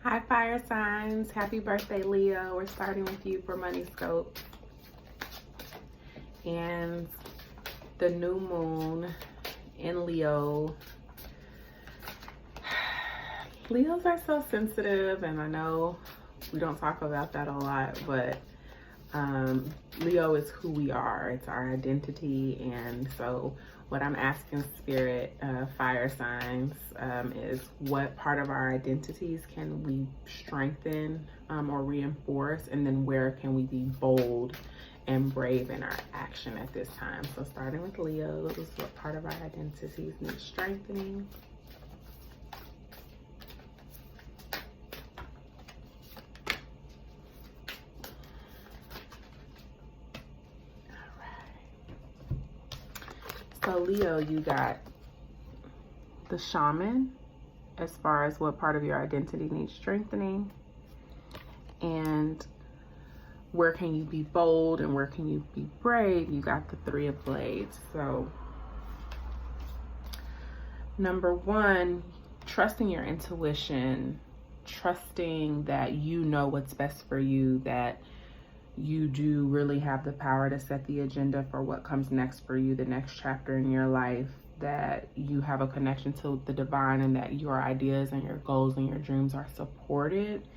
Hi, fire signs. Happy birthday, Leo. We're starting with you for Moneyscopes. And the new moon in Leo. Leos are so sensitive, and I know we don't talk about that a lot, but Leo is who we are. It's our identity. And so what I'm asking Spirit, fire signs, is what part of our identities can we strengthen or reinforce, and then where can we be bold and brave in our action at this time. So starting with Leo, what part of our identities need strengthening? So Leo, you got the shaman as far as what part of your identity needs strengthening, and where can you be bold and where can you be brave. You got the 3 of Blades. So number 1, trusting your intuition, trusting that you know what's best for you, that you do really have the power to set the agenda for what comes next for you, the next chapter in your life, that you have a connection to the divine, and that your ideas and your goals and your dreams are supported,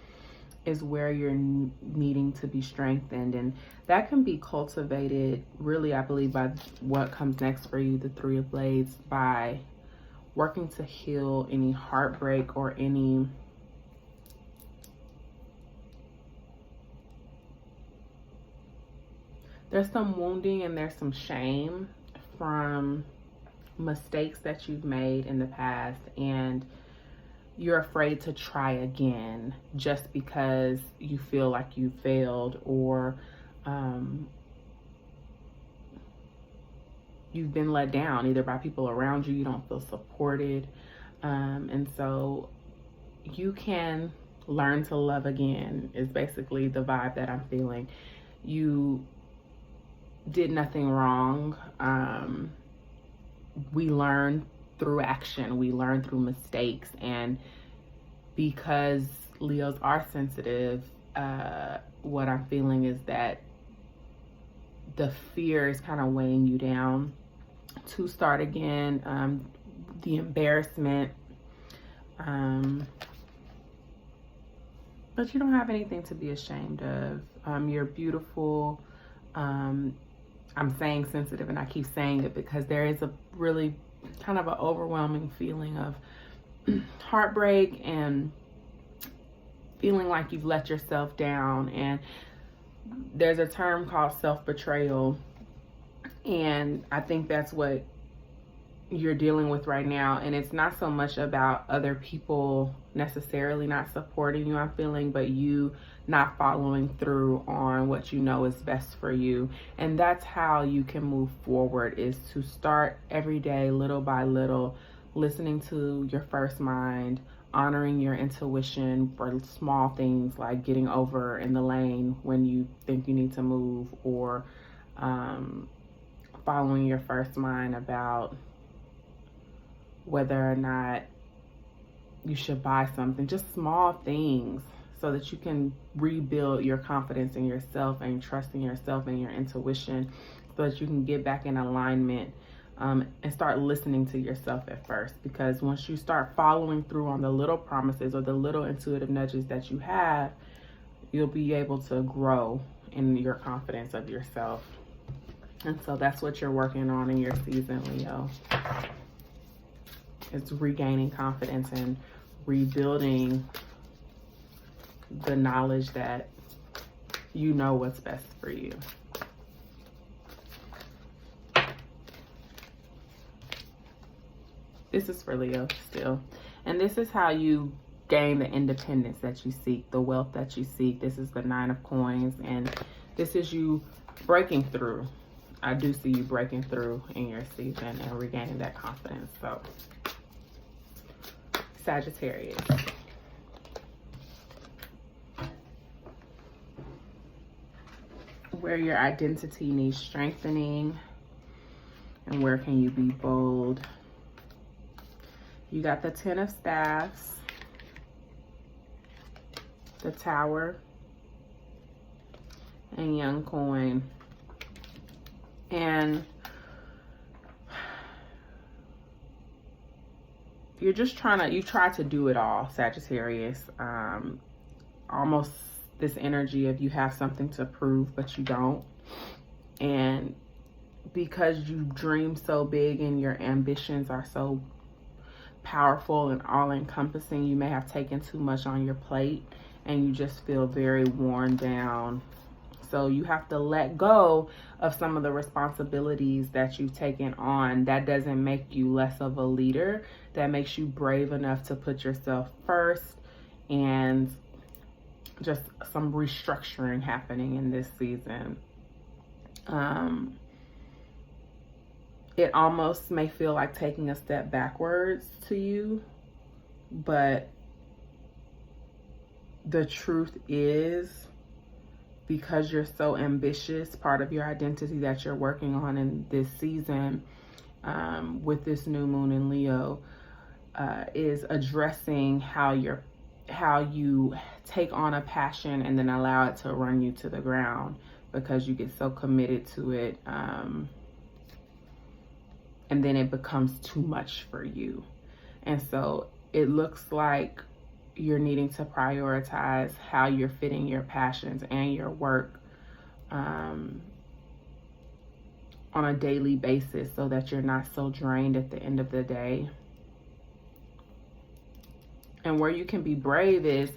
is where you're needing to be strengthened. And that can be cultivated really, I believe, by what comes next for you, the 3 of Blades, by working to heal any heartbreak or any there's some wounding and there's some shame from mistakes that you've made in the past, and you're afraid to try again just because you feel like you failed, or you've been let down either by people around you. You don't feel supported, and so you can learn to love again is basically the vibe that I'm feeling. You did nothing wrong. We learn through action, we learn through mistakes, and because Leos are sensitive, what I'm feeling is that the fear is kind of weighing you down to start again. The embarrassment, but you don't have anything to be ashamed of. You're beautiful. I'm saying sensitive, and I keep saying it because there is a really kind of an overwhelming feeling of heartbreak and feeling like you've let yourself down. And there's a term called self-betrayal, and I think that's what you're dealing with right now. And it's not so much about other people necessarily not supporting you, I'm feeling, but you not following through on what you know is best for you. And that's how you can move forward, is to start every day little by little, listening to your first mind, honoring your intuition for small things like getting over in the lane when you think you need to move, or following your first mind about whether or not you should buy something, just small things, so that you can rebuild your confidence in yourself and trust in yourself and your intuition, so that you can get back in alignment, and start listening to yourself at first. Because once you start following through on the little promises or the little intuitive nudges that you have, you'll be able to grow in your confidence of yourself. And so that's what you're working on in your season, Leo. It's regaining confidence and rebuilding the knowledge that you know what's best for you. This is for Leo still. And this is how you gain the independence that you seek, the wealth that you seek. This is the 9 of Coins, and this is you breaking through. I do see you breaking through in your season and regaining that confidence. So Sagittarius. Where your identity needs strengthening, and where can you be bold. You got the 10 of Staffs, the Tower, and Young Coin. And you're just you try to do it all, Sagittarius. Almost this energy of you have something to prove, but you don't. And because you dream so big and your ambitions are so powerful and all-encompassing, you may have taken too much on your plate and you just feel very worn down. So you have to let go of some of the responsibilities that you've taken on. That doesn't make you less of a leader. That makes you brave enough to put yourself first, and just some restructuring happening in this season. It almost may feel like taking a step backwards to you, but the truth is, because you're so ambitious, part of your identity that you're working on in this season, with this new moon in Leo, is addressing how you take on a passion and then allow it to run you to the ground because you get so committed to it, and then it becomes too much for you. And so it looks like you're needing to prioritize how you're fitting your passions and your work on a daily basis so that you're not so drained at the end of the day. And where you can be brave is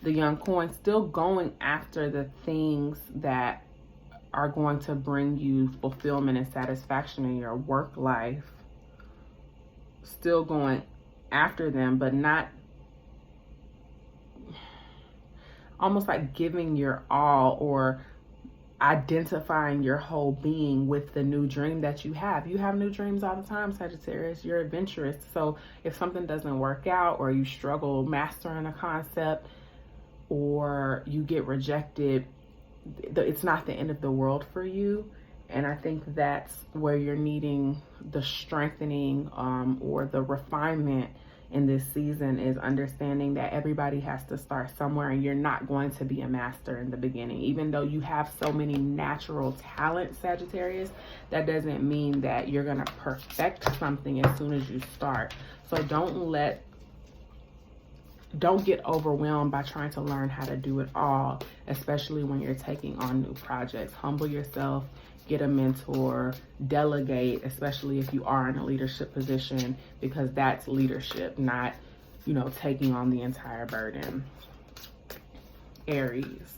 the Young Coin, still going after the things that are going to bring you fulfillment and satisfaction in your work life. Still going after them, but not almost like giving your all or identifying your whole being with the new dream that you have. You have new dreams all the time, Sagittarius. You're adventurous. So if something doesn't work out, or you struggle mastering a concept, or you get rejected, it's not the end of the world for you. And I think that's where you're needing the strengthening or the refinement in this season, is understanding that everybody has to start somewhere, and you're not going to be a master in the beginning. Even though you have so many natural talents, Sagittarius, that doesn't mean that you're going to perfect something as soon as you start. So don't get overwhelmed by trying to learn how to do it all, especially when you're taking on new projects. Humble yourself, get a mentor, delegate, especially if you are in a leadership position, because that's leadership, not, taking on the entire burden. Aries,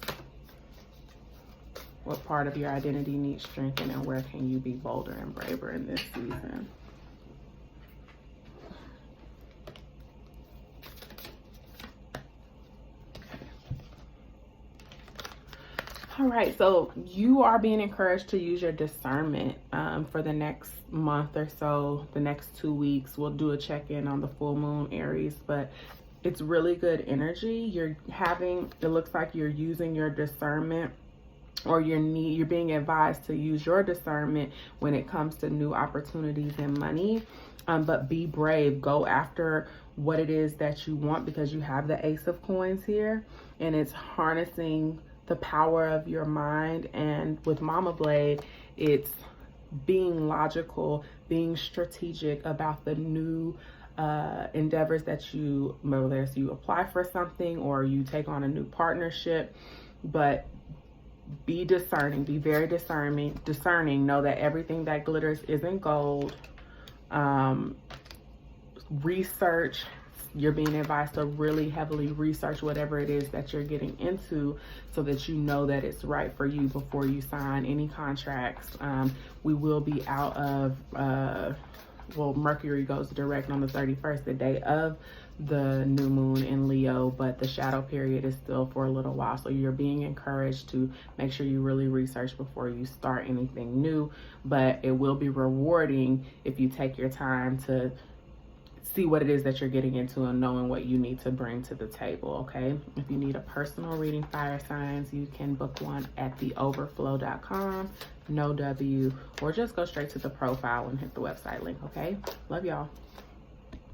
what part of your identity needs strengthened, and where can you be bolder and braver in this season? All right, so you are being encouraged to use your discernment for the next month or so, the next 2 weeks. We'll do a check-in on the full moon, Aries, but it's really good energy. It looks like you're using your discernment, or you're being advised to use your discernment when it comes to new opportunities and money. But be brave, go after what it is that you want, because you have the Ace of Coins here, and it's harnessing the power of your mind. And with Mama Blade, it's being logical, being strategic about the new endeavors that whether it's you apply for something or you take on a new partnership. But be discerning, be very discerning. Know that everything that glitters isn't gold. Research. You're being advised to really heavily research whatever it is that you're getting into, so that you know that it's right for you before you sign any contracts. We will be out of, Mercury goes direct on the 31st, the day of the new moon in Leo, but the shadow period is still for a little while. So you're being encouraged to make sure you really research before you start anything new, but it will be rewarding if you take your time to see what it is that you're getting into and knowing what you need to bring to the table, okay? If you need a personal reading, fire signs, you can book one at theoverflow.com, no W, or just go straight to the profile and hit the website link, okay? Love y'all.